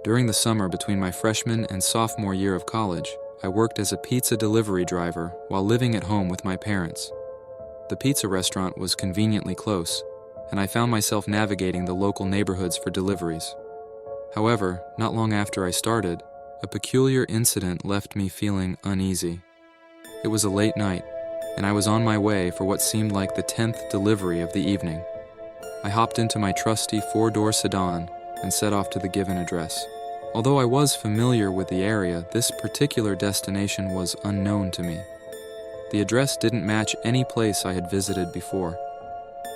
During the summer between my freshman and sophomore year of college, I worked as a pizza delivery driver while living at home with my parents. The pizza restaurant was conveniently close, and I found myself navigating the local neighborhoods for deliveries. However, not long after I started, a peculiar incident left me feeling uneasy. It was a late night, and I was on my way for what seemed like the 10th delivery of the evening. I hopped into my trusty four-door sedan and set off to the given address. Although I was familiar with the area, this particular destination was unknown to me. The address didn't match any place I had visited before.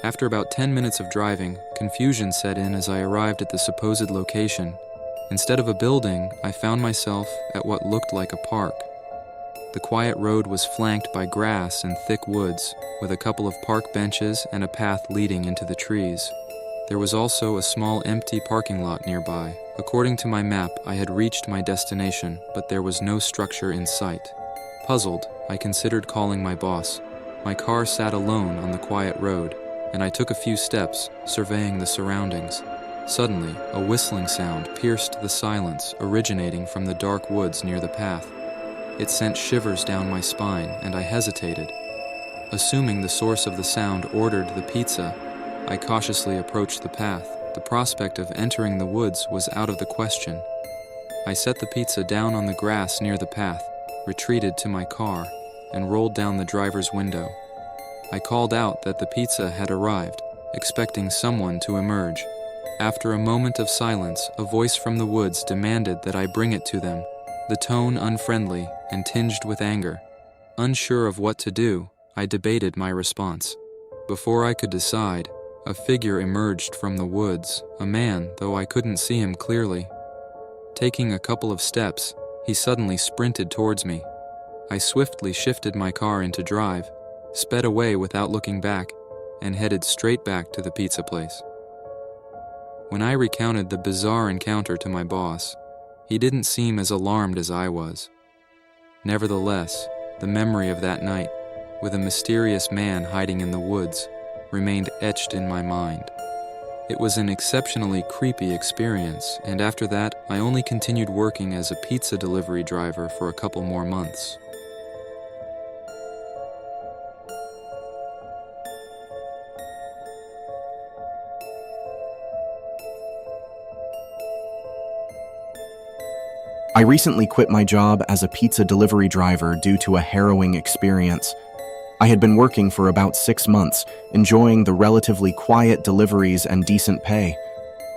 After about 10 minutes of driving, confusion set in as I arrived at the supposed location. Instead of a building, I found myself at what looked like a park. The quiet road was flanked by grass and thick woods, with a couple of park benches and a path leading into the trees. There was also a small empty parking lot nearby. According to my map, I had reached my destination, but there was no structure in sight. Puzzled, I considered calling my boss. My car sat alone on the quiet road, and I took a few steps, surveying the surroundings. Suddenly, a whistling sound pierced the silence originating from the dark woods near the path. It sent shivers down my spine, and I hesitated. Assuming the source of the sound ordered the pizza, I cautiously approached the path. The prospect of entering the woods was out of the question. I set the pizza down on the grass near the path, retreated to my car, and rolled down the driver's window. I called out that the pizza had arrived, expecting someone to emerge. After a moment of silence, a voice from the woods demanded that I bring it to them, the tone unfriendly and tinged with anger. Unsure of what to do, I debated my response. Before I could decide, a figure emerged from the woods, a man, though I couldn't see him clearly. Taking a couple of steps, he suddenly sprinted towards me. I swiftly shifted my car into drive, sped away without looking back, and headed straight back to the pizza place. When I recounted the bizarre encounter to my boss, he didn't seem as alarmed as I was. Nevertheless, the memory of that night, with a mysterious man hiding in the woods, remained etched in my mind. It was an exceptionally creepy experience, and after that, I only continued working as a pizza delivery driver for a couple more months. I recently quit my job as a pizza delivery driver due to a harrowing experience. I had been working for about 6 months, enjoying the relatively quiet deliveries and decent pay.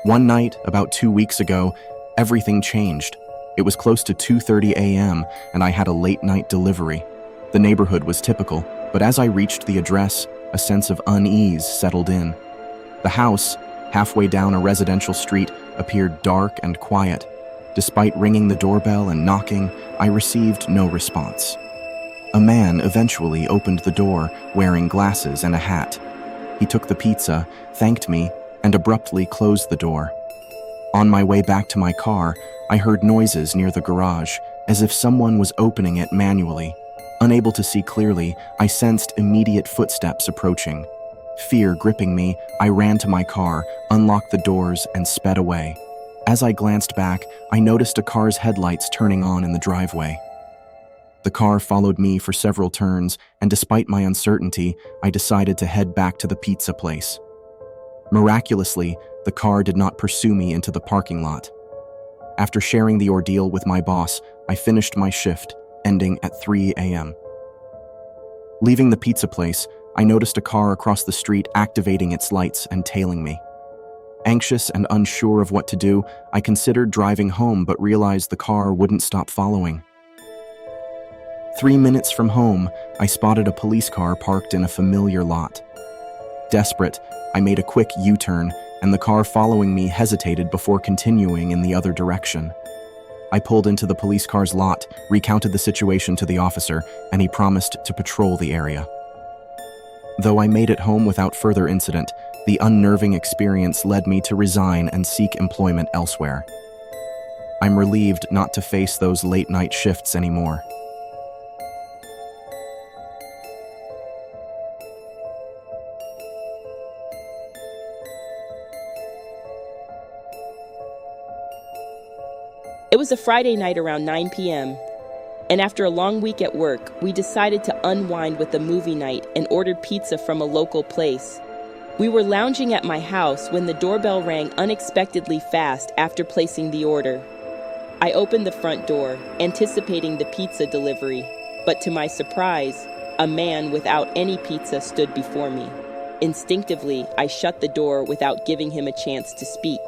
One night, about 2 weeks ago, everything changed. It was close to 2:30 a.m., and I had a late-night delivery. The neighborhood was typical, but as I reached the address, a sense of unease settled in. The house, halfway down a residential street, appeared dark and quiet. Despite ringing the doorbell and knocking, I received no response. A man eventually opened the door, wearing glasses and a hat. He took the pizza, thanked me, and abruptly closed the door. On my way back to my car, I heard noises near the garage, as if someone was opening it manually. Unable to see clearly, I sensed immediate footsteps approaching. Fear gripping me, I ran to my car, unlocked the doors, and sped away. As I glanced back, I noticed a car's headlights turning on in the driveway. The car followed me for several turns, and despite my uncertainty, I decided to head back to the pizza place. Miraculously, the car did not pursue me into the parking lot. After sharing the ordeal with my boss, I finished my shift, ending at 3 a.m. Leaving the pizza place, I noticed a car across the street activating its lights and tailing me. Anxious and unsure of what to do, I considered driving home but realized the car wouldn't stop following. 3 minutes from home, I spotted a police car parked in a familiar lot. Desperate, I made a quick U-turn, and the car following me hesitated before continuing in the other direction. I pulled into the police car's lot, recounted the situation to the officer, and he promised to patrol the area. Though I made it home without further incident, the unnerving experience led me to resign and seek employment elsewhere. I'm relieved not to face those late-night shifts anymore. It was a Friday night around 9 p.m., and after a long week at work, we decided to unwind with a movie night and ordered pizza from a local place. We were lounging at my house when the doorbell rang unexpectedly fast after placing the order. I opened the front door, anticipating the pizza delivery, but to my surprise, a man without any pizza stood before me. Instinctively, I shut the door without giving him a chance to speak.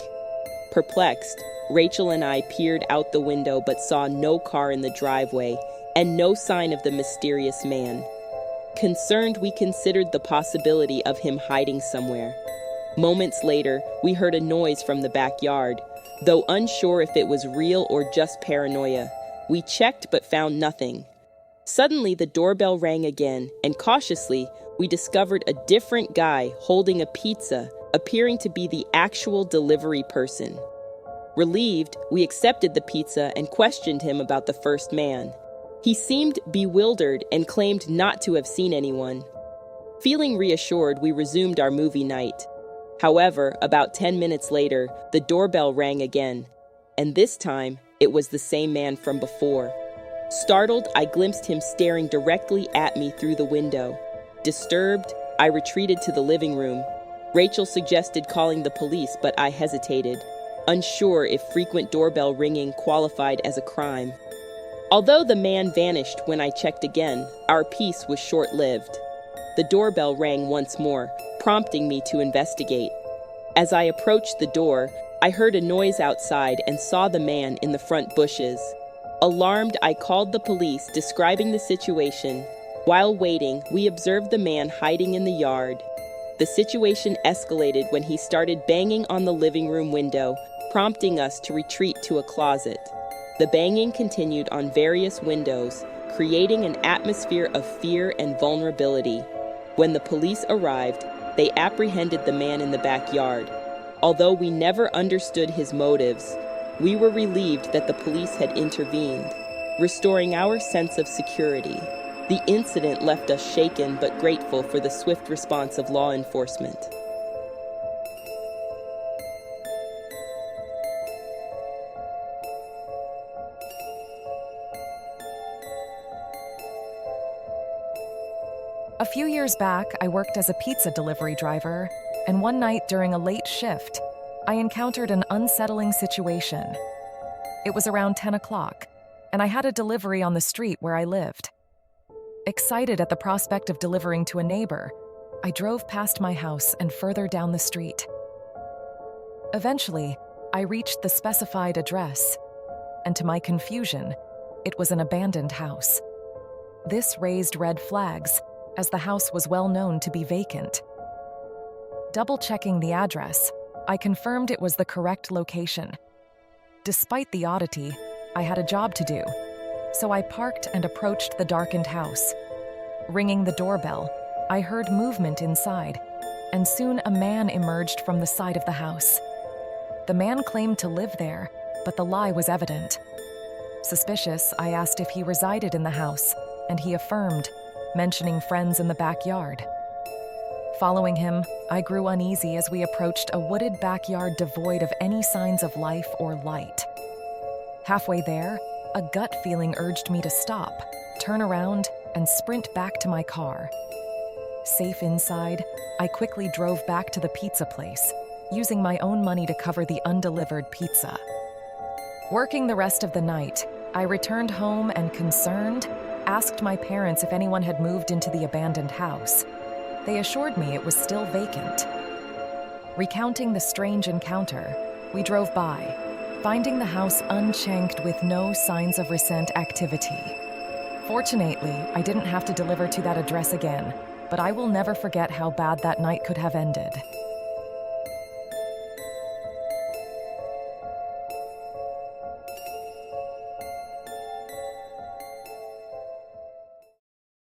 Perplexed, Rachel and I peered out the window but saw no car in the driveway and no sign of the mysterious man. Concerned, we considered the possibility of him hiding somewhere. Moments later, we heard a noise from the backyard. Though unsure if it was real or just paranoia, we checked but found nothing. Suddenly, the doorbell rang again, and cautiously, we discovered a different guy holding a pizza, appearing to be the actual delivery person. Relieved, we accepted the pizza and questioned him about the first man. He seemed bewildered and claimed not to have seen anyone. Feeling reassured, we resumed our movie night. However, about 10 minutes later, the doorbell rang again, and this time, it was the same man from before. Startled, I glimpsed him staring directly at me through the window. Disturbed, I retreated to the living room. Rachel suggested calling the police, but I hesitated, unsure if frequent doorbell ringing qualified as a crime. Although the man vanished when I checked again, our peace was short-lived. The doorbell rang once more, prompting me to investigate. As I approached the door, I heard a noise outside and saw the man in the front bushes. Alarmed, I called the police, describing the situation. While waiting, we observed the man hiding in the yard. The situation escalated when he started banging on the living room window, prompting us to retreat to a closet. The banging continued on various windows, creating an atmosphere of fear and vulnerability. When the police arrived, they apprehended the man in the backyard. Although we never understood his motives, we were relieved that the police had intervened, restoring our sense of security. The incident left us shaken but grateful for the swift response of law enforcement. A few years back, I worked as a pizza delivery driver, and one night during a late shift, I encountered an unsettling situation. It was around 10 o'clock, and I had a delivery on the street where I lived. Excited at the prospect of delivering to a neighbor, I drove past my house and further down the street. Eventually, I reached the specified address, and to my confusion, it was an abandoned house. This raised red flags, as the house was well known to be vacant. Double-checking the address, I confirmed it was the correct location. Despite the oddity, I had a job to do, so I parked and approached the darkened house. Ringing the doorbell, I heard movement inside, and soon a man emerged from the side of the house. The man claimed to live there, but the lie was evident. Suspicious, I asked if he resided in the house, and he affirmed, mentioning friends in the backyard. Following him, I grew uneasy as we approached a wooded backyard devoid of any signs of life or light. Halfway there, a gut feeling urged me to stop, turn around, and sprint back to my car. Safe inside, I quickly drove back to the pizza place, using my own money to cover the undelivered pizza. Working the rest of the night, I returned home and, concerned, asked my parents if anyone had moved into the abandoned house. They assured me it was still vacant. Recounting the strange encounter, we drove by, finding the house unchanked with no signs of recent activity. Fortunately, I didn't have to deliver to that address again, but I will never forget how bad that night could have ended.